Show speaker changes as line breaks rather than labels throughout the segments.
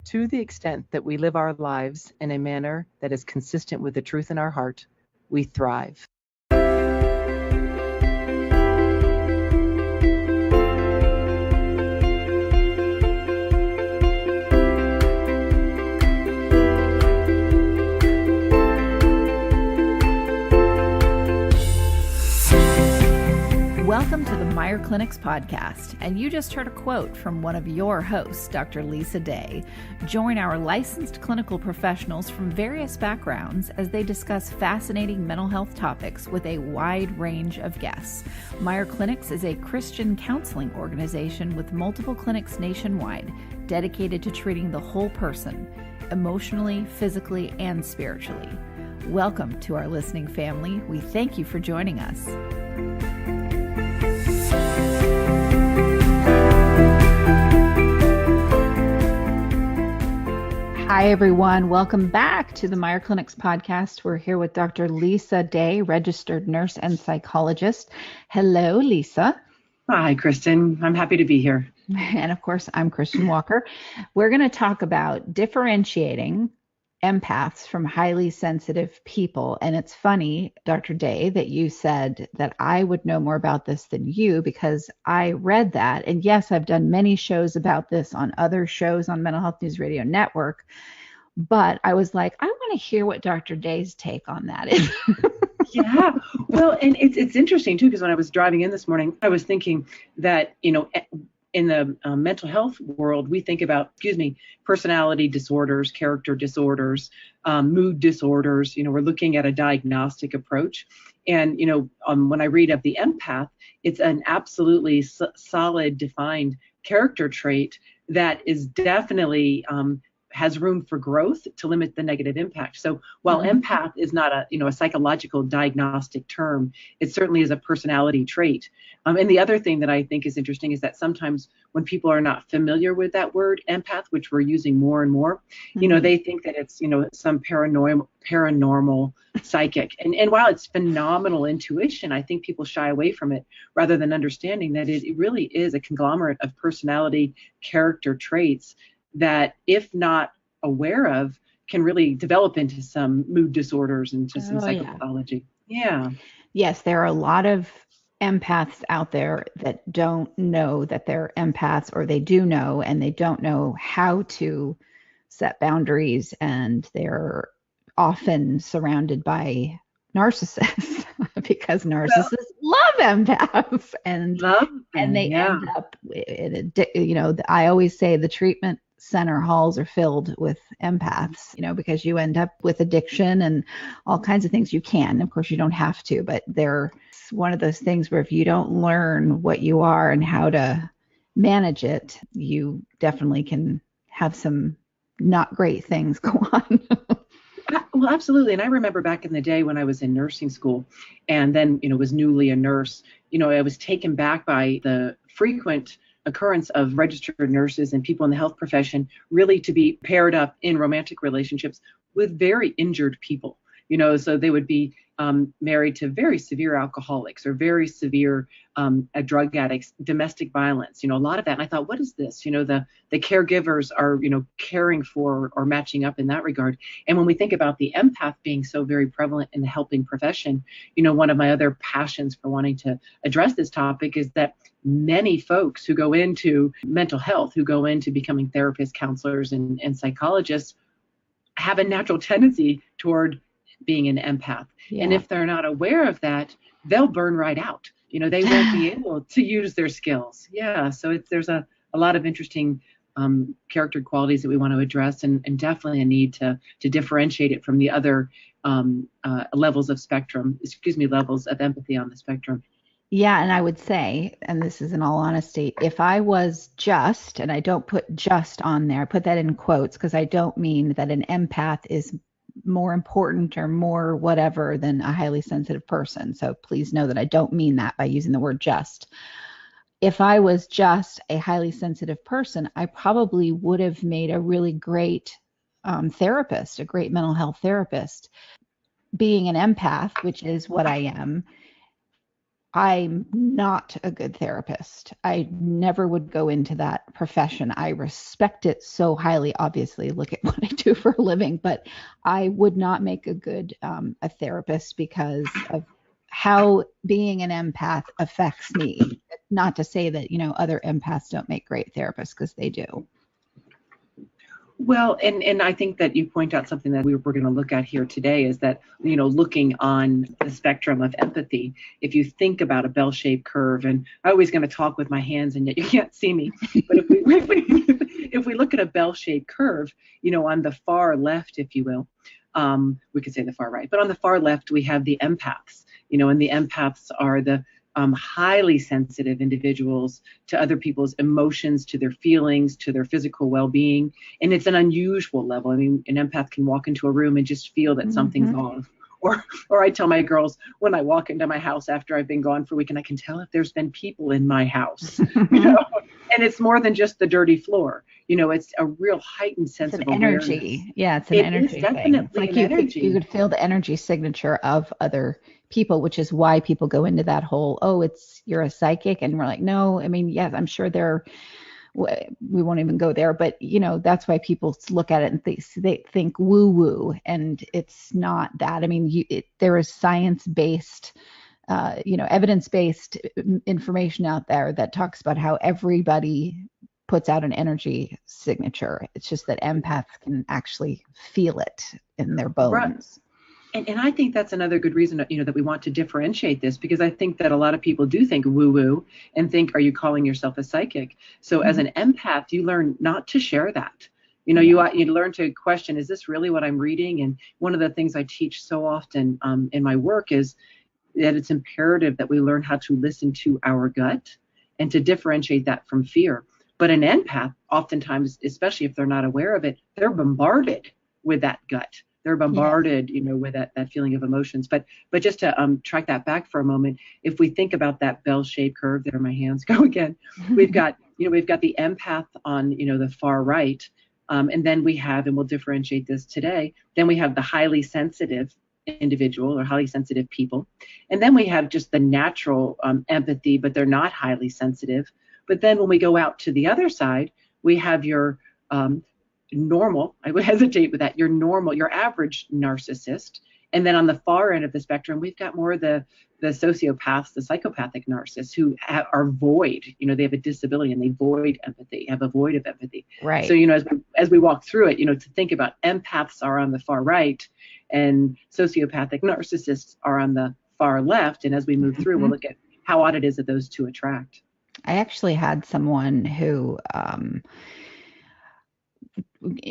To the extent that we live our lives in a manner that is consistent with the truth in our heart, we thrive.
Welcome to the Meyer Clinics podcast, and you just heard a quote from one of your hosts, Dr. Lisa Day. Join our licensed clinical professionals from various backgrounds as they discuss fascinating mental health topics with a wide range of guests. Meyer Clinics is a Christian counseling organization with multiple clinics nationwide dedicated to treating the whole person, emotionally, physically, and spiritually. Welcome to our listening family. We thank you for joining us. Hi, everyone. Welcome back to the Meyer Clinics podcast. We're here with Dr. Lisa Day, registered nurse and psychologist. Hello, Lisa.
Hi, Kristin. I'm happy to be here.
And of course, I'm Kristin Walker. We're going to talk about differentiating empaths from highly sensitive people. And it's funny, Dr. Day, that you said that I would know more about this than you, because I read that. And yes, I've done many shows about this on other shows on Mental Health News Radio Network. But I was like, I want to hear what Dr. Day's take on that is.
Yeah. Well, and it's interesting, too, because when I was driving in this morning, I was thinking that, in the mental health world, we think about, personality disorders, character disorders, mood disorders. We're looking at a diagnostic approach. And, when I read of the empath, it's an absolutely solid, defined character trait that is definitely has room for growth to limit the negative impact. So while empath is not a psychological diagnostic term, it certainly is a personality trait. And the other thing that I think is interesting is that sometimes when people are not familiar with that word empath, which we're using more and more, they think that it's, some paranormal psychic. And while it's phenomenal intuition, I think people shy away from it rather than understanding that it really is a conglomerate of personality character traits that, if not aware of, can really develop into some mood disorders and to some psychopathology. Yeah.
Yes, there are a lot of empaths out there that don't know that they're empaths, or they do know and they don't know how to set boundaries, and they're often surrounded by narcissists because narcissists love empaths and they end up in I always say the treatment center halls are filled with empaths, because you end up with addiction and all kinds of things. You can, of course, you don't have to, but they're one of those things where if you don't learn what you are and how to manage it, you definitely can have some not great things go on.
Well, absolutely. And I remember back in the day when I was in nursing school and then, was newly a nurse, I was taken back by the frequent occurrence of registered nurses and people in the health profession really to be paired up in romantic relationships with very injured people. So they would be married to very severe alcoholics or very severe drug addicts, domestic violence, a lot of that. And I thought, what is this? The caregivers are, caring for or matching up in that regard. And when we think about the empath being so very prevalent in the helping profession, one of my other passions for wanting to address this topic is that many folks who go into mental health, who go into becoming therapists, counselors, and psychologists have a natural tendency toward being an empath. Yeah. And if they're not aware of that, they'll burn right out. They won't be able to use their skills. Yeah. So there's a lot of interesting character qualities that we want to address, and definitely a need to differentiate it from the other levels of empathy on the spectrum.
Yeah, and I would say, and this is in all honesty, if I was just, and I don't put just on there, I put that in quotes because I don't mean that an empath is more important or more whatever than a highly sensitive person. So please know that I don't mean that by using the word just. If I was just a highly sensitive person, I probably would have made a really great therapist, a great mental health therapist. Being an empath, which is what I am, I'm not a good therapist. I never would go into that profession. I respect it so highly. Obviously, look at what I do for a living, but I would not make a good a therapist because of how being an empath affects me. Not to say that, other empaths don't make great therapists, because they do.
Well, and I think that you point out something that we're going to look at here today is that, looking on the spectrum of empathy, if you think about a bell-shaped curve, and I'm always going to talk with my hands and yet you can't see me, but if we look at a bell-shaped curve, on the far left, if you will, we could say the far right, but on the far left, we have the empaths, and the empaths are the highly sensitive individuals to other people's emotions, to their feelings, to their physical well-being. And it's an unusual level. I mean, an empath can walk into a room and just feel that something's off. Or I tell my girls, when I walk into my house after I've been gone for a week, and I can tell if there's been people in my house, and it's more than just the dirty floor. It's a real heightened sense of awareness.
Energy. Yeah, it's an energy thing. It's like you could feel the energy signature of other people, which is why people go into that whole, you're a psychic. And we're like, no, I mean, yes, I'm sure we won't even go there, but that's why people look at it and they think woo woo, and it's not that. I mean, there is science-based, evidence-based information out there that talks about how everybody puts out an energy signature. It's just that empaths can actually feel it in their bones.
Right. And I think that's another good reason, that we want to differentiate this, because I think that a lot of people do think woo-woo and think, are you calling yourself a psychic? So as an empath, you learn not to share that. You learn to question, is this really what I'm reading? And one of the things I teach so often in my work is that it's imperative that we learn how to listen to our gut and to differentiate that from fear. But an empath, oftentimes, especially if they're not aware of it, they're bombarded with that gut. They're bombarded, with that feeling of emotions. But just to track that back for a moment, if we think about that bell-shaped curve, there my hands go again. We've got the empath on, the far right, and then we have, and we'll differentiate this today. Then we have the highly sensitive individual or highly sensitive people, and then we have just the natural empathy, but they're not highly sensitive. But then when we go out to the other side, we have your normal, I would hesitate with that, your average narcissist. And then on the far end of the spectrum, we've got more of the sociopaths, the psychopathic narcissists who are void. They have a disability and they void empathy, have a void of empathy.
Right.
So, as we walk through it, to think about empaths are on the far right and sociopathic narcissists are on the far left. And as we move through, we'll look at how odd it is that those two attract.
I actually had someone who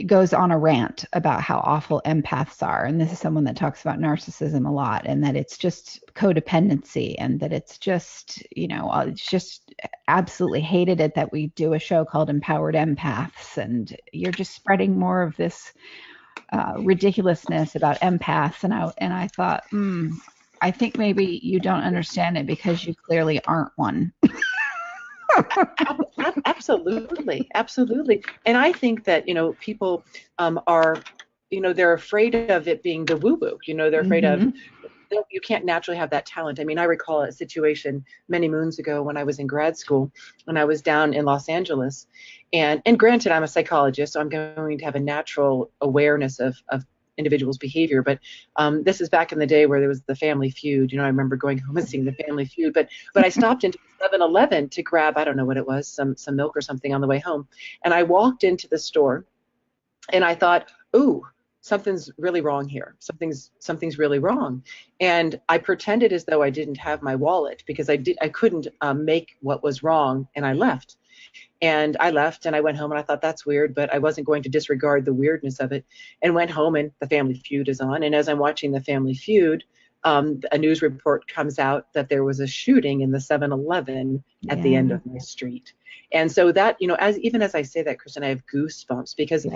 goes on a rant about how awful empaths are. And this is someone that talks about narcissism a lot, and that it's just codependency, and that it's just, it's just absolutely hated it that we do a show called Empowered Empaths. And you're just spreading more of this ridiculousness about empaths. And I thought, I think maybe you don't understand it because you clearly aren't one.
Absolutely. And I think that, people are, they're afraid of it being the woo-woo. They're afraid of, you can't naturally have that talent. I mean, I recall a situation many moons ago when I was in grad school, when I was down in Los Angeles. And granted, I'm a psychologist, so I'm going to have a natural awareness of individuals' behavior. But this is back in the day where there was the Family Feud. I remember going home and seeing the Family Feud. But I stopped into 7-Eleven to grab, I don't know what it was, some milk or something on the way home. And I walked into the store and I thought, ooh, something's really wrong here. Something's really wrong. And I pretended as though I didn't have my wallet because I couldn't make what was wrong, and I left. And I left and I went home and I thought, that's weird, but I wasn't going to disregard the weirdness of it, and went home and the Family Feud is on. And as I'm watching the Family Feud, a news report comes out that there was a shooting in the 7-Eleven at the end of my street. And so that, as I say that, Kristin, I have goosebumps because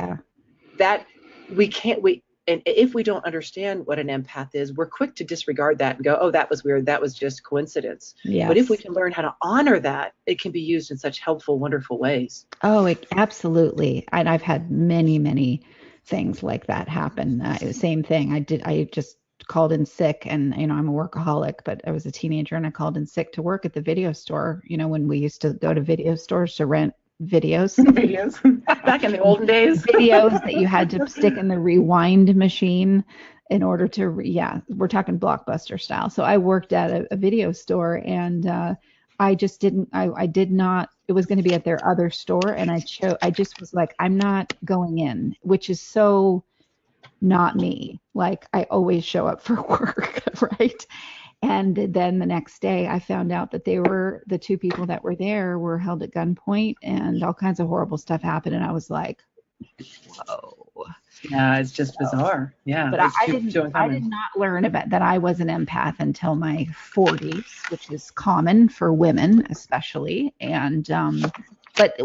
that and if we don't understand what an empath is, we're quick to disregard that and go, oh, that was weird. That was just coincidence. Yes. But if we can learn how to honor that, it can be used in such helpful, wonderful ways.
Oh, absolutely. And I've had many, many things like that happen. Same thing. I just called in sick, and I'm a workaholic, but I was a teenager and I called in sick to work at the video store. When we used to go to video stores to rent videos.
Videos back in the olden days.
Videos that you had to stick in the rewind machine in order to, yeah, we're talking Blockbuster style. So I worked at a video store, and I just didn't, I did not, it was going to be at their other store, and I just was like, I'm not going in, which is so not me. Like, I always show up for work, right? And then the next day I found out that the two people that were there were held at gunpoint, and all kinds of horrible stuff happened. And I was like, whoa.
Yeah, it's just bizarre. Yeah.
But I did not learn about that I was an empath until my 40s, which is common for women especially. And but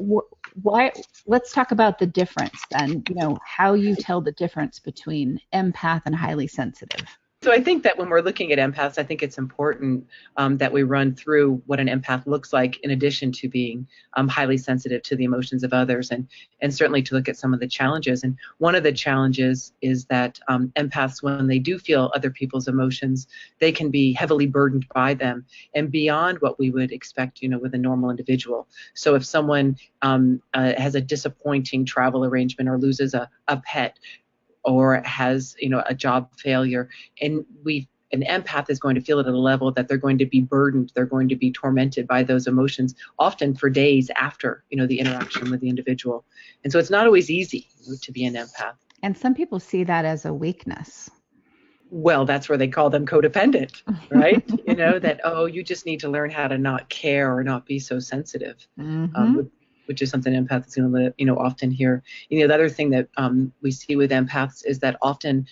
why? Let's talk about the difference then. How you tell the difference between empath and highly sensitive.
So I think that when we're looking at empaths, I think it's important that we run through what an empath looks like, in addition to being highly sensitive to the emotions of others, and certainly to look at some of the challenges. And one of the challenges is that empaths, when they do feel other people's emotions, they can be heavily burdened by them and beyond what we would expect, with a normal individual. So if someone has a disappointing travel arrangement or loses a pet, or has, a job failure, and an empath is going to feel it at a level that they're going to be burdened, they're going to be tormented by those emotions, often for days after, the interaction with the individual. And so it's not always easy to be an empath.
And some people see that as a weakness.
Well, that's where they call them codependent, right? That, oh, you just need to learn how to not care or not be so sensitive.
Mm-hmm.
Which is something empaths is going to, often hear. The other thing that we see with empaths is that often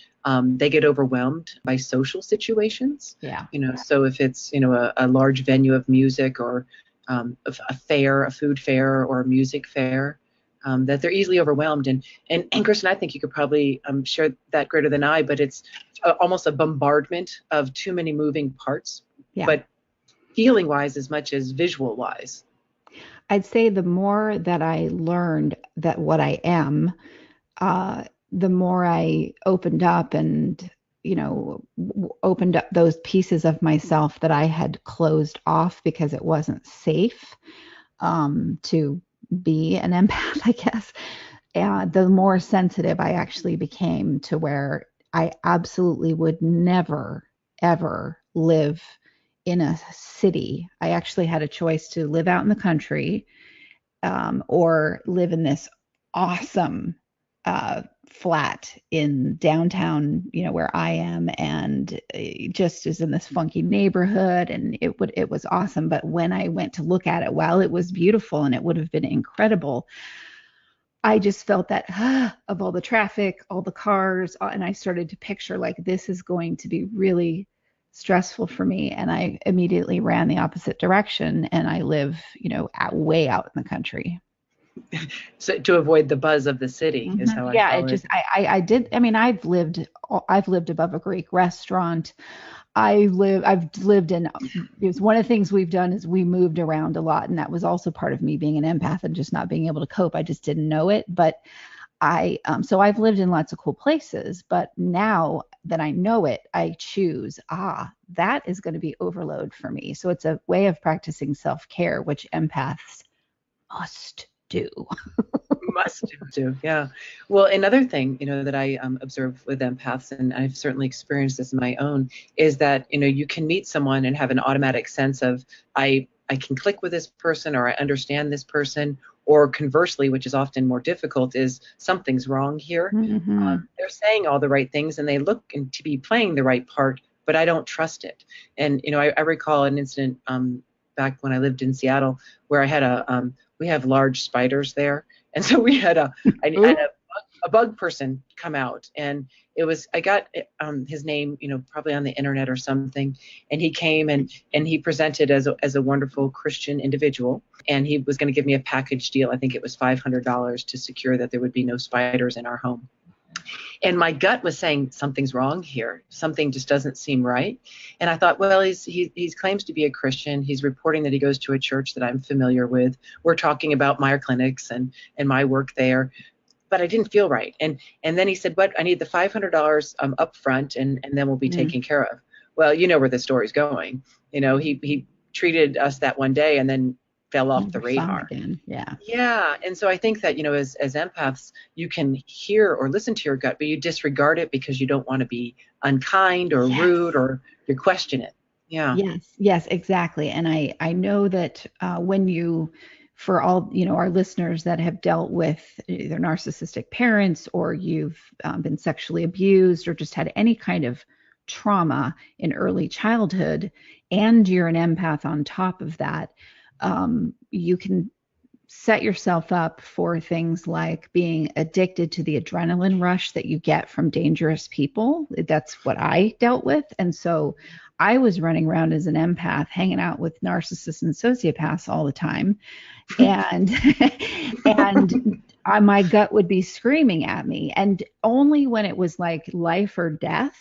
they get overwhelmed by social situations.
Yeah.
So if it's, a large venue of music, or a fair, a food fair, or a music fair, that they're easily overwhelmed. And Kristin, I think you could probably share that greater than I, but it's almost a bombardment of too many moving parts, but feeling wise as much as visual wise.
I'd say the more that I learned that what I am, the more I opened up and, opened up those pieces of myself that I had closed off because it wasn't safe to be an empath, I guess. The more sensitive I actually became, to where I absolutely would never, ever live in a city. I actually had a choice to live out in the country, or live in this awesome flat in downtown, where I am, and it just is in this funky neighborhood, and it was awesome. But when I went to look at it, while it was beautiful and it would have been incredible, I just felt that of all the traffic, all the cars, and I started to picture, like, this is going to be really stressful for me. And I immediately ran the opposite direction, and I live, way out in the country.
So to avoid the buzz of the city is how I call it.
I did. I mean, I've lived above a Greek restaurant. I've lived in, it was one of the things we've done is we moved around a lot. And that was also part of me being an empath and just not being able to cope. I just didn't know it. But so I've lived in lots of cool places, but now that I know it, I choose, that is going to be overload for me. So it's a way of practicing self-care, which empaths must do.
Must do, yeah. Well, another thing, that I observe with empaths, and I've certainly experienced this in my own, is that, you can meet someone and have an automatic sense of, I can click with this person, or I understand this person. Or conversely, which is often more difficult, is something's wrong here.
Mm-hmm.
They're saying all the right things and they look to be playing the right part, but I don't trust it. And, I recall an incident back when I lived in Seattle where I had we have large spiders there. And so we had a bug person come out, and I got his name, probably on the internet or something. And he came and he presented as a wonderful Christian individual. And he was going to give me a package deal. I think it was $500 to secure that there would be no spiders in our home. And my gut was saying, something's wrong here. Something just doesn't seem right. And I thought, well, he claims to be a Christian. He's reporting that he goes to a church that I'm familiar with. We're talking about my clinics and my work there. but I didn't feel right. And then he said, but I need the $500 up front, and then we'll be
Mm.
taken care of. Well, you know where the story's going. He treated us that one day and then fell off the
Never saw him
radar.
again. Yeah.
Yeah. And so I think that, as empaths, you can hear or listen to your gut, but you disregard it because you don't want to be unkind or
Yes.
rude, or you question it. Yeah.
Yes, exactly. And I know that when you, for all, our listeners that have dealt with either narcissistic parents, or you've been sexually abused, or just had any kind of trauma in early childhood, and you're an empath on top of that, you can set yourself up for things like being addicted to the adrenaline rush that you get from dangerous people. That's what I dealt with. And so I was running around as an empath, hanging out with narcissists and sociopaths all the time. And my gut would be screaming at me. And only when it was like life or death,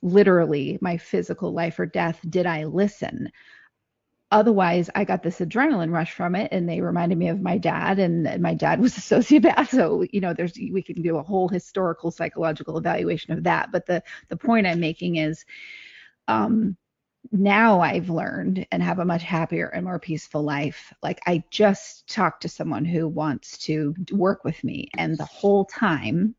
literally my physical life or death, did I listen. Otherwise, I got this adrenaline rush from it, and they reminded me of my dad, and my dad was a sociopath. So, we can do a whole historical psychological evaluation of that. But the point I'm making is, now I've learned and have a much happier and more peaceful life. Like, I just talked to someone who wants to work with me, and the whole time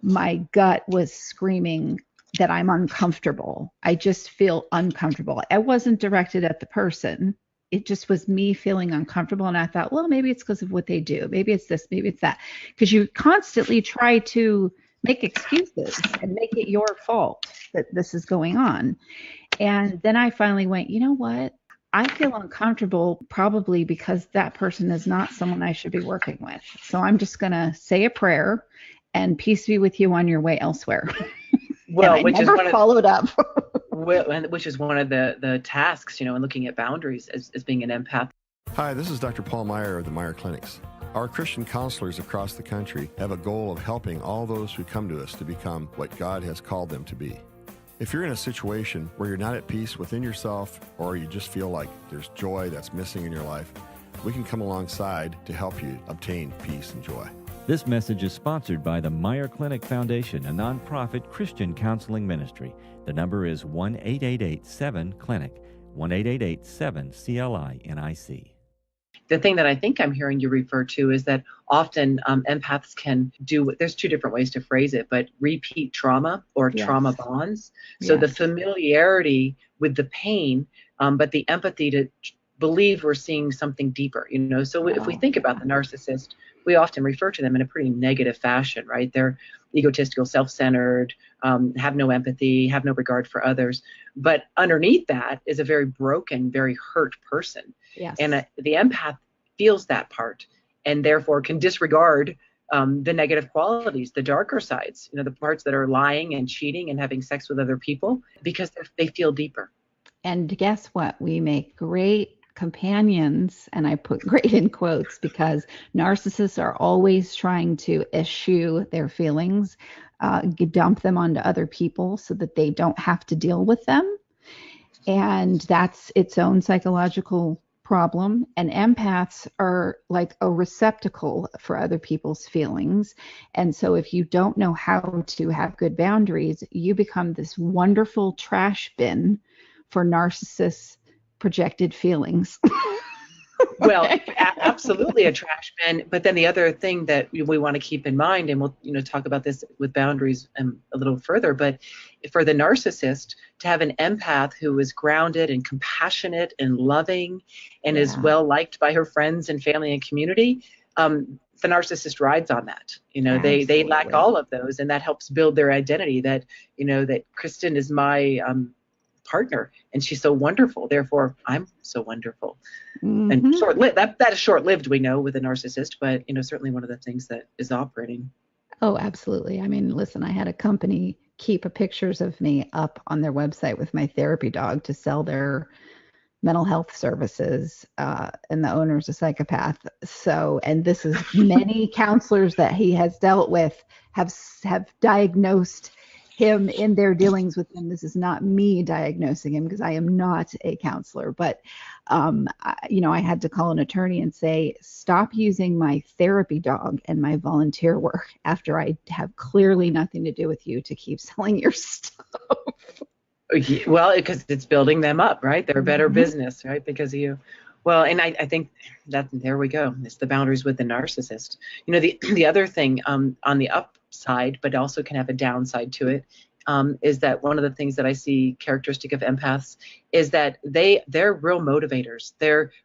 my gut was screaming that I'm uncomfortable. I just feel uncomfortable. I wasn't directed at the person. It just was me feeling uncomfortable. And I thought, well, maybe it's because of what they do. Maybe it's this, maybe it's that. Because you constantly try to make excuses and make it your fault that this is going on. And then I finally went, you know what? I feel uncomfortable probably because that person is not someone I should be working with. So I'm just going to say a prayer and peace be with you on your way elsewhere.
Well,
which never followed up.
Which is one of the tasks, in looking at boundaries as being an empath.
Hi, this is Dr. Paul Meyer of the Meyer Clinics. Our Christian counselors across the country have a goal of helping all those who come to us to become what God has called them to be. If you're in a situation where you're not at peace within yourself, or you just feel like there's joy that's missing in your life, we can come alongside to help you obtain peace and joy.
This message is sponsored by the Meyer Clinic Foundation, a nonprofit Christian counseling ministry. The number is 1-888-7-CLINIC, 1-888-7-CLINIC.
The thing that I think I'm hearing you refer to is that often empaths can do, there's two different ways to phrase it, but repeat trauma or trauma bonds. So the familiarity with the pain, but the empathy to believe we're seeing something deeper, So if we think about the narcissist, we often refer to them in a pretty negative fashion, right? They're egotistical, self-centered, have no empathy, have no regard for others. But underneath that is a very broken, very hurt person.
Yes.
And the empath feels that part, and therefore can disregard the negative qualities, the darker sides, the parts that are lying and cheating and having sex with other people, because they feel deeper.
And guess what? We make great companions, and I put great in quotes because narcissists are always trying to eschew their feelings, dump them onto other people so that they don't have to deal with them. And that's its own psychological problem. And empaths are like a receptacle for other people's feelings. And so if you don't know how to have good boundaries, you become this wonderful trash bin for narcissists' projected feelings.
Well, absolutely a trash bin. But then the other thing that we want to keep in mind, and we'll talk about this with boundaries a little further, but for the narcissist to have an empath who is grounded and compassionate and loving and is well liked by her friends and family and community, the narcissist rides on that. They lack all of those, and that helps build their identity that that Kristin is my partner and she's so wonderful, therefore I'm so wonderful. And short-lived, that is short-lived, we know, with a narcissist, but certainly one of the things that is operating.
Oh, absolutely. I mean, listen, I had a company keep pictures of me up on their website with my therapy dog to sell their mental health services, and the owner's a psychopath. So, and this is many counselors that he has dealt with have diagnosed him in their dealings with him. This is not me diagnosing him because I am not a counselor, but I had to call an attorney and say, stop using my therapy dog and my volunteer work after I have clearly nothing to do with you to keep selling your stuff.
Well, because it's building them up, right? They're a better business, right? Because of you. Well, and I think that there we go. It's the boundaries with the narcissist. The other thing on the upside, but also can have a downside to it, is that one of the things that I see characteristic of empaths is that they're real motivators.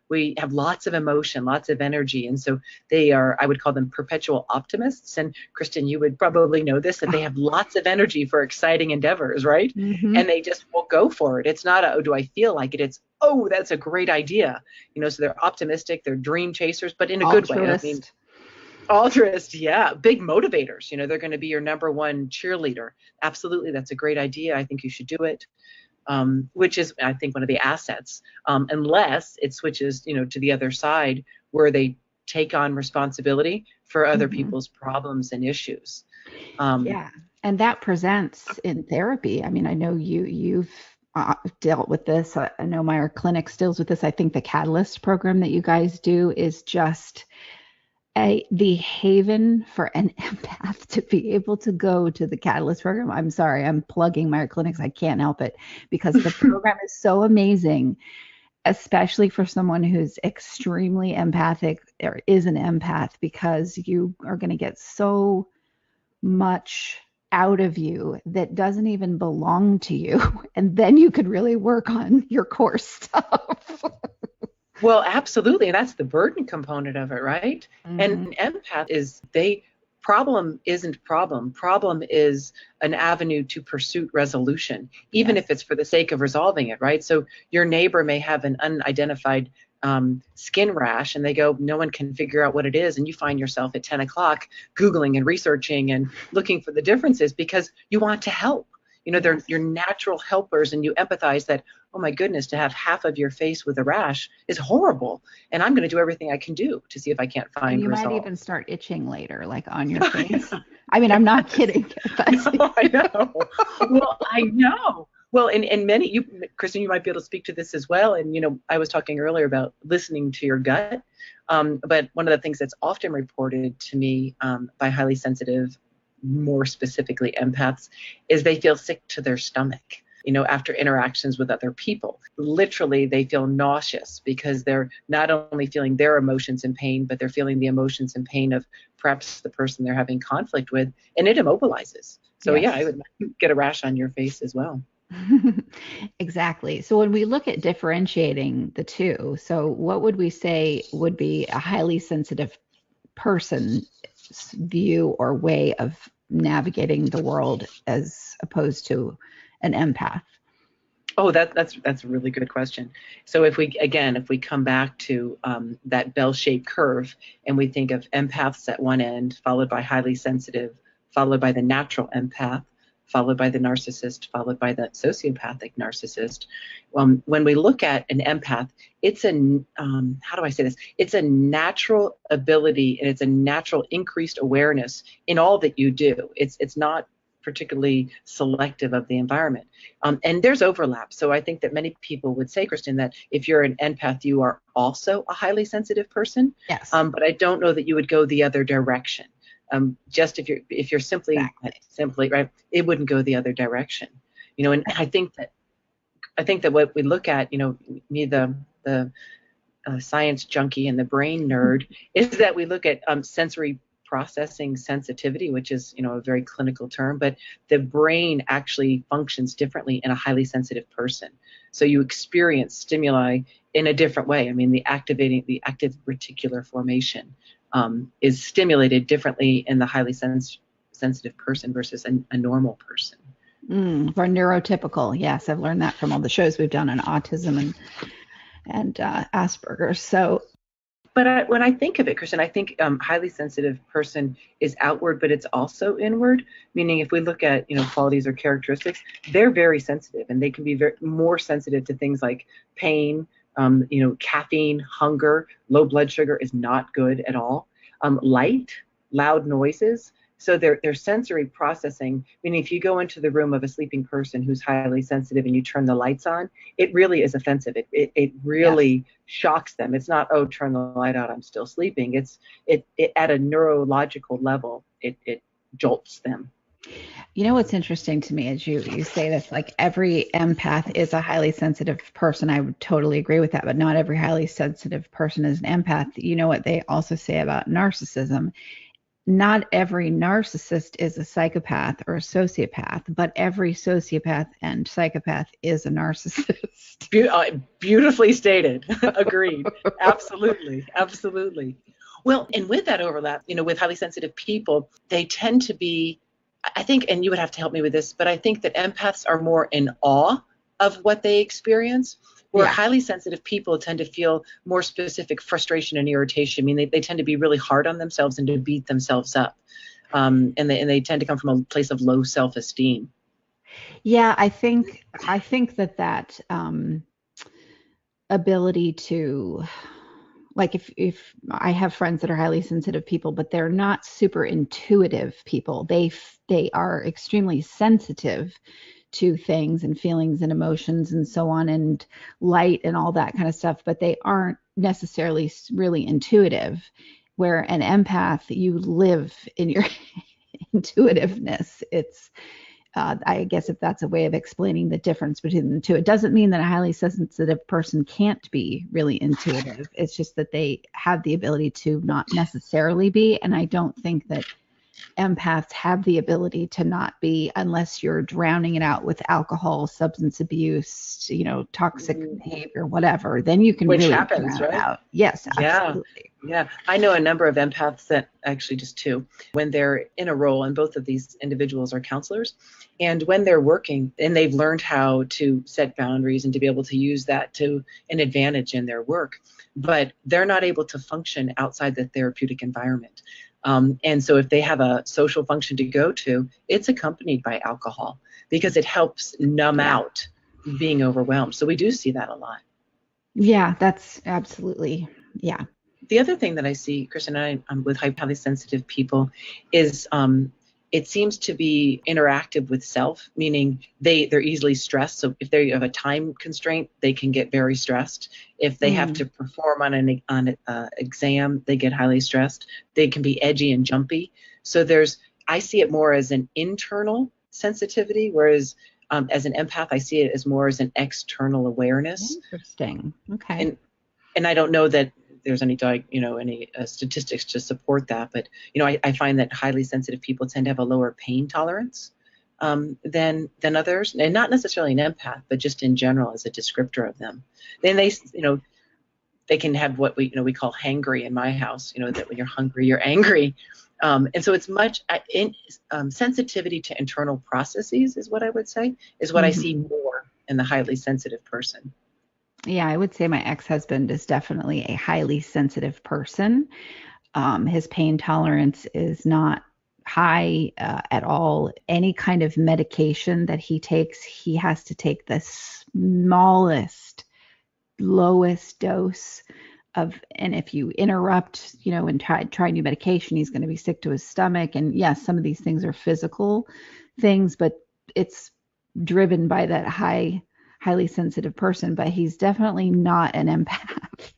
We have lots of emotion, lots of energy, and so they are, I would call them perpetual optimists. And Kristin, you would probably know this, that they have lots of energy for exciting endeavors, right?
Mm-hmm.
And they just will go for it. It's not oh, do I feel like it? It's, oh, that's a great idea. So they're optimistic, they're dream chasers, but in a good way. I mean, altruist, yeah, big motivators. They're going to be your number one cheerleader. Absolutely, that's a great idea. I think you should do it. Which is, I think, one of the assets. Unless it switches, to the other side where they take on responsibility for other people's problems and issues.
Yeah, and that presents in therapy. I mean, I know you've dealt with this. I know Meyer Clinics deals with this. I think the Catalyst program that you guys do is just the haven for an empath to be able to go to the Catalyst program. I'm sorry, I'm plugging Meyer Clinics. I can't help it because the program is so amazing, especially for someone who's extremely empathic or is an empath, because you are going to get so much out of you that doesn't even belong to you. And then you could really work on your core stuff.
Well, absolutely. And that's the burden component of it, right? Mm-hmm. And empath problem isn't problem. Problem is an avenue to pursue resolution, even if it's for the sake of resolving it, right? So your neighbor may have an unidentified skin rash and they go, no one can figure out what it is. And you find yourself at 10 o'clock Googling and researching and looking for the differences because you want to help. They're your natural helpers, and you empathize that, oh my goodness, to have half of your face with a rash is horrible. And I'm going to do everything I can do to see if I can't find results.
You might even start itching later, like on your face. I mean, I'm not kidding.
I know. Well, I know. Well, and many, Kristin, you might be able to speak to this as well. And, I was talking earlier about listening to your gut. But one of the things that's often reported to me by highly sensitive, more specifically empaths, is they feel sick to their stomach, after interactions with other people. Literally, they feel nauseous because they're not only feeling their emotions and pain, but they're feeling the emotions and pain of perhaps the person they're having conflict with, and it immobilizes. So yeah, I would get a rash on your face as well.
Exactly. So when we look at differentiating the two, so what would we say would be a highly sensitive person's view or way of navigating the world as opposed to an empath?
Oh, that's a really good question. So if we come back to that bell-shaped curve and we think of empaths at one end, followed by highly sensitive, followed by the natural empath, followed by the narcissist, followed by the sociopathic narcissist. When we look at an empath, it's how do I say this? It's a natural ability and it's a natural increased awareness in all that you do. It's not particularly selective of the environment. And there's overlap. So I think that many people would say, Kristin, that if you're an empath, you are also a highly sensitive person.
Yes.
But I don't know that you would go the other direction. Just if you're simply right, it wouldn't go the other direction, And I think that what we look at, me, the science junkie and the brain nerd, is that we look at sensory processing sensitivity, which is a very clinical term, but the brain actually functions differently in a highly sensitive person. So you experience stimuli in a different way. I mean, the active reticular formation is stimulated differently in the highly sensitive person versus a normal person.
For neurotypical, yes, I've learned that from all the shows we've done on autism and Asperger's. So,
but when I think of it, Kristin, I think highly sensitive person is outward, but it's also inward. Meaning, if we look at qualities or characteristics, they're very sensitive, and they can be more sensitive to things like pain. Caffeine, hunger, low blood sugar is not good at all. Light, loud noises, So their sensory processing, meaning if you go into the room of a sleeping person who's highly sensitive and you turn the lights on, it really is offensive. It really shocks them. It's not, oh, turn the light out, I'm still sleeping. It at a neurological level, it jolts them.
You know what's interesting to me is you say this, like every empath is a highly sensitive person. I would totally agree with that, but not every highly sensitive person is an empath. You know what they also say about narcissism? Not every narcissist is a psychopath or a sociopath, but every sociopath and psychopath is a narcissist.
Beautifully stated. Agreed. Absolutely. Absolutely. Well, and with that overlap, with highly sensitive people, they tend to be, I think, and you would have to help me with this, but I think that empaths are more in awe of what they experience, where highly sensitive people tend to feel more specific frustration and irritation. I mean, they tend to be really hard on themselves and to beat themselves up. And they tend to come from a place of low self-esteem.
Yeah, I think that ability to, like, if I have friends that are highly sensitive people, but they're not super intuitive people. They are extremely sensitive to things and feelings and emotions and so on, and light and all that kind of stuff, but they aren't necessarily really intuitive. Where an empath, you live in your intuitiveness. It's I guess if that's a way of explaining the difference between the two. It doesn't mean that a highly sensitive person can't be really intuitive. It's just that they have the ability to not necessarily be. And I don't think that empaths have the ability to not be, unless you're drowning it out with alcohol, substance abuse, toxic behavior, whatever. Then you can really
happens,
drown
right?
it out. Yes, absolutely.
Yeah, I know a number of empaths that, actually just two, when they're in a role, and both of these individuals are counselors, and when they're working and they've learned how to set boundaries and to be able to use that to an advantage in their work, but they're not able to function outside the therapeutic environment. And so if they have a social function to go to, it's accompanied by alcohol because it helps numb out being overwhelmed. So we do see that a lot.
Yeah, that's absolutely, yeah.
The other thing that I see, Kristin, I'm with highly sensitive people, is it seems to be interactive with self, meaning they're easily stressed. So if they have a time constraint, they can get very stressed. If they have to perform on an exam, they get highly stressed. They can be edgy and jumpy. So I see it more as an internal sensitivity, whereas as an empath, I see it as more as an external awareness.
Interesting. Okay.
And I don't know that there's any statistics to support that, but I find that highly sensitive people tend to have a lower pain tolerance than others, and not necessarily an empath, but just in general as a descriptor of them. Then they can have what we call hangry in my house. That when you're hungry, you're angry, and so it's much sensitivity to internal processes is what I would say is what I see more in the highly sensitive person.
Yeah, I would say my ex-husband is definitely a highly sensitive person. His pain tolerance is not high at all. Any kind of medication that he takes, he has to take the smallest, lowest dose of, and if you interrupt, and try new medication, he's going to be sick to his stomach. And yes, some of these things are physical things, but it's driven by that highly sensitive person, but he's definitely not an empath.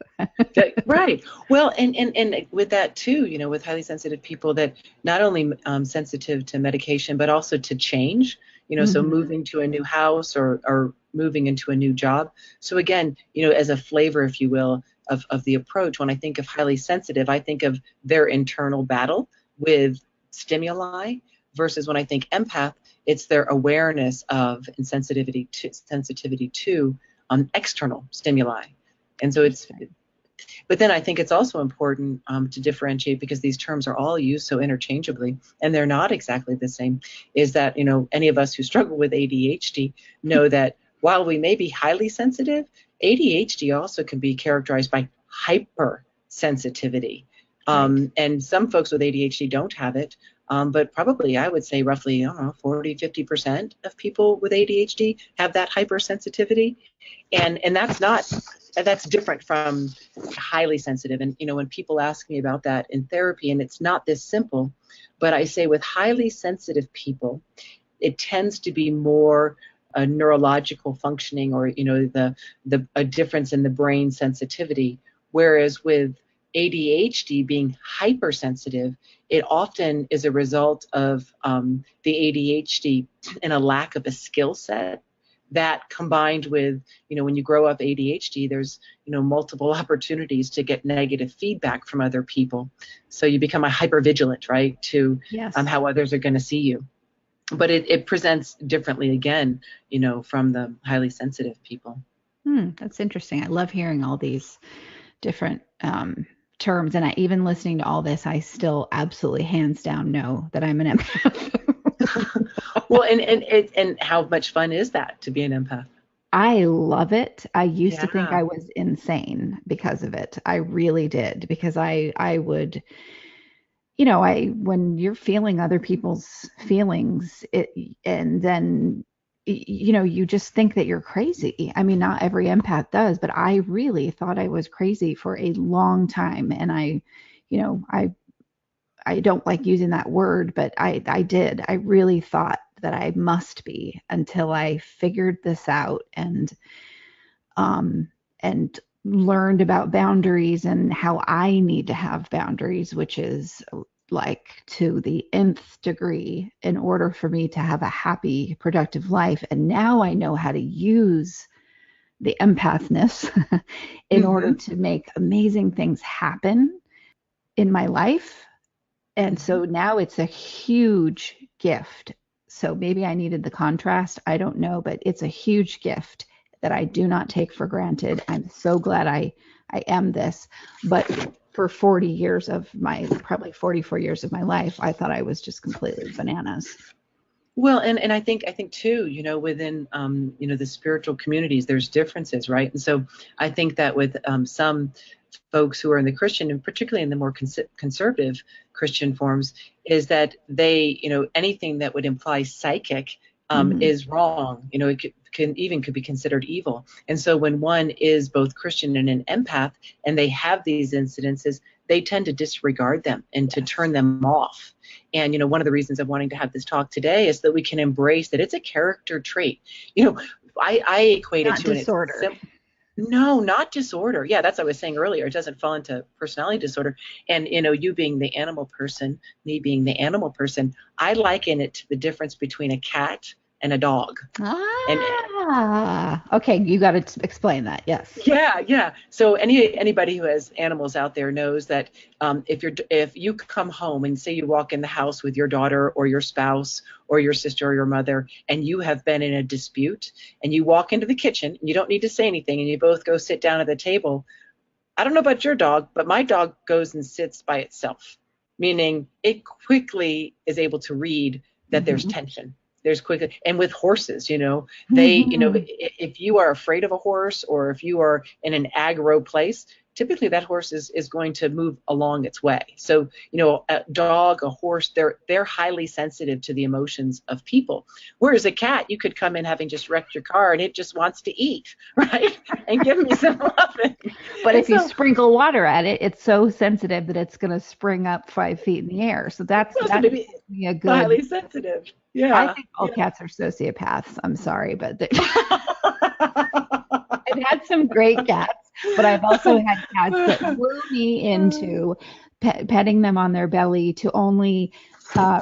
Right. Well, and with that too, with highly sensitive people, that not only sensitive to medication, but also to change, so moving to a new house or moving into a new job. So again, as a flavor, if you will, of the approach, when I think of highly sensitive, I think of their internal battle with stimuli, versus when I think empath, it's their awareness of and sensitivity to external stimuli. And so but then I think it's also important to differentiate, because these terms are all used so interchangeably and they're not exactly the same, is that, any of us who struggle with ADHD know that while we may be highly sensitive, ADHD also can be characterized by hypersensitivity. And some folks with ADHD don't have it. But probably I would say roughly, 40-50% of people with ADHD have that hypersensitivity. And that's not that's different from highly sensitive. And, when people ask me about that in therapy, and it's not this simple, but I say with highly sensitive people, it tends to be more a neurological functioning, or, a difference in the brain sensitivity. Whereas with ADHD being hypersensitive, it often is a result of the ADHD and a lack of a skill set. That combined with, when you grow up ADHD, there's, multiple opportunities to get negative feedback from other people. So you become a hypervigilant, right, to
Yes.
How others are going to see you. But it presents differently again, from the highly sensitive people.
That's interesting. I love hearing all these different terms. And even listening to all this, I still absolutely hands down know that I'm an empath.
Well, and how much fun is that to be an empath?
I love it. I used to think
Yeah.
I was insane because of it. I really did, because I would, when you're feeling other people's feelings, and then, you just think that you're crazy. I mean, not every empath does, but I really thought I was crazy for a long time. And I don't like using that word, but I did. I really thought that I must be, until I figured this out and learned about boundaries and how I need to have boundaries, which is like to the nth degree in order for me to have a happy, productive life. And now I know how to use the empathness in order to make amazing things happen in my life. And so now it's a huge gift. So maybe I needed the contrast. I don't know, but it's a huge gift that I do not take for granted. I'm so glad I am this. But for 40 years of probably 44 years of my life, I thought I was just completely bananas.
Well, and I think too, within the spiritual communities, there's differences, right? And so I think that with some folks who are in the Christian, and particularly in the more conservative Christian forms, is that they, anything that would imply psychic is wrong. It could be considered evil. And so when one is both Christian and an empath, and they have these incidences, they tend to disregard them and to turn them off. And, one of the reasons of wanting to have this talk today is that we can embrace that it's a character trait. I equate it to
disorder.
No, not disorder. Yeah, that's what I was saying earlier. It doesn't fall into personality disorder. And, you being the animal person, me being the animal person, I liken it to the difference between a cat and a dog.
Okay, you got to explain that. Yes.
Yeah. So anybody who has animals out there knows that if you come home and say you walk in the house with your daughter or your spouse or your sister or your mother, and you have been in a dispute, and you walk into the kitchen, and you don't need to say anything, and you both go sit down at the table. I don't know about your dog, but my dog goes and sits by itself, meaning it quickly is able to read that there's tension. There's quickly, and with horses, they, if you are afraid of a horse, or if you are in an aggro place, typically that horse is going to move along its way. So, a dog, a horse, they're highly sensitive to the emotions of people. Whereas a cat, you could come in having just wrecked your car, and it just wants to eat, right? And give me some loving.
But if you sprinkle water at it, it's so sensitive that it's going to spring up 5 feet in the air. So that's a good,
highly sensitive. Yeah.
I think all cats are sociopaths. I'm sorry, but I've had some great cats, but I've also had cats that lure me into petting them on their belly to only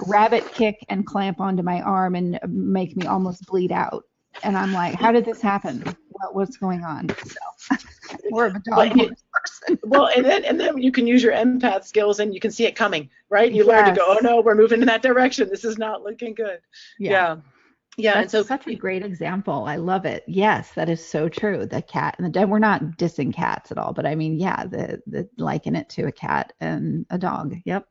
rabbit kick and clamp onto my arm and make me almost bleed out. And I'm like, how did this happen? What's going on? So we're a dog person.
Well, and then you can use your empath skills, and you can see it coming, right? You learn to go, oh no, we're moving in that direction. This is not looking good. Yeah.
That's
and so
such a great example. I love it. Yes, that is so true. The cat and the dog. We're not dissing cats at all, but I mean, yeah, the liken it to a cat and a dog. Yep.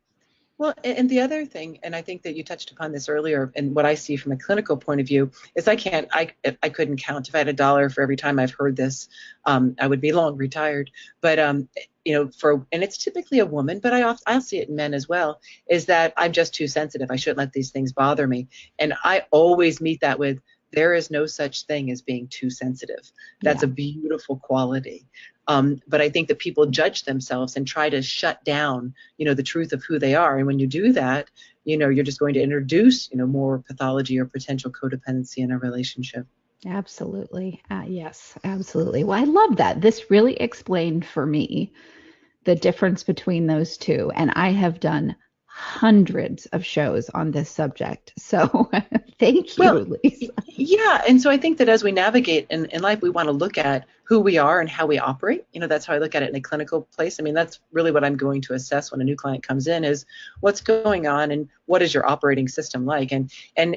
Well, and the other thing, and I think that you touched upon this earlier, and what I see from a clinical point of view is I couldn't count. If I had $1 for every time I've heard this, I would be long retired. But and it's typically a woman, but I'll see it in men as well, is that I'm just too sensitive. I shouldn't let these things bother me. And I always meet that with, there is no such thing as being too sensitive. That's a beautiful quality. But I think that people judge themselves and try to shut down, the truth of who they are. And when you do that, you're just going to introduce, more pathology or potential codependency in a relationship.
Absolutely. Yes, absolutely. Well, I love that. This really explained for me the difference between those two. And I have done hundreds of shows on this subject. So thank you, Lisa.
Yeah. And so I think that as we navigate in life, we want to look at who we are and how we operate. That's how I look at it in a clinical place. I mean, that's really what I'm going to assess when a new client comes in is what's going on and what is your operating system like? And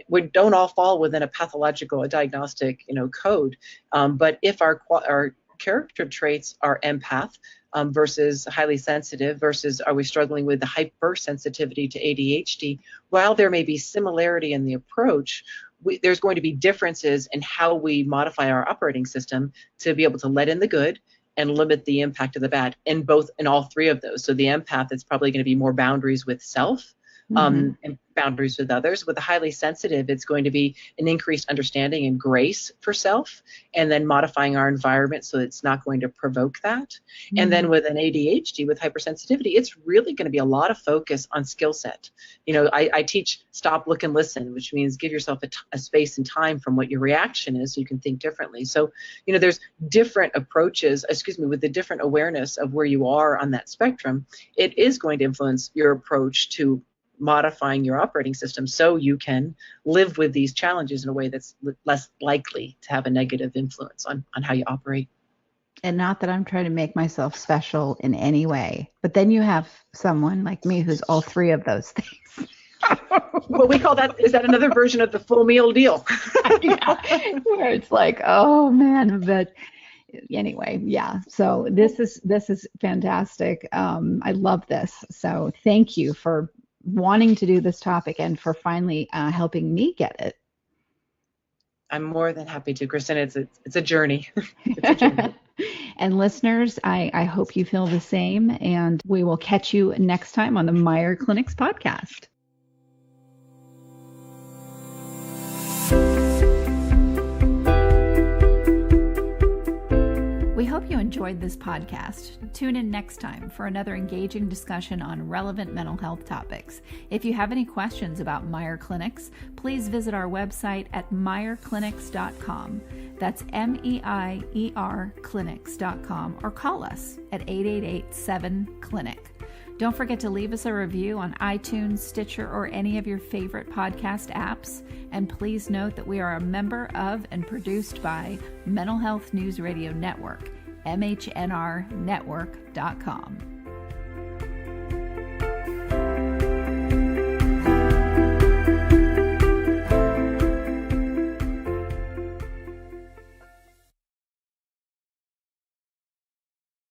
we don't all fall within a pathological, a diagnostic, code. But if our character traits are empath, versus highly sensitive versus are we struggling with the hypersensitivity to ADHD, while there may be similarity in the approach, there's going to be differences in how we modify our operating system to be able to let in the good and limit the impact of the bad in all three of those. So the empath, it's probably going to be more boundaries with self, and boundaries with others. With the highly sensitive, it's going to be an increased understanding and grace for self, and then modifying our environment so it's not going to provoke that. And then with an ADHD, with hypersensitivity, it's really going to be a lot of focus on skill set. I teach stop, look, and listen, which means give yourself a space and time from what your reaction is so you can think differently. So, there's different approaches, with the different awareness of where you are on that spectrum, it is going to influence your approach to modifying your operating system so you can live with these challenges in a way that's less likely to have a negative influence on how you operate.
And not that I'm trying to make myself special in any way, but then you have someone like me who's all three of those things.
Well, we call that, is that another version of the full meal deal?
Where it's like, oh man, but anyway, yeah. So this is fantastic. I love this. So thank you for wanting to do this topic and for finally helping me get it.
I'm more than happy to, Kristin. It's a journey.
And listeners, I hope you feel the same, and we will catch you next time on the Meyer Clinics podcast. We hope you enjoyed this podcast. Tune in next time for another engaging discussion on relevant mental health topics. If you have any questions about Meyer Clinics, please visit our website at meyerclinics.com. That's MEIER clinics.com, or call us at 888-7-CLINIC. Don't forget to leave us a review on iTunes, Stitcher, or any of your favorite podcast apps. And please note that we are a member of and produced by Mental Health News Radio Network, MHNRnetwork.com.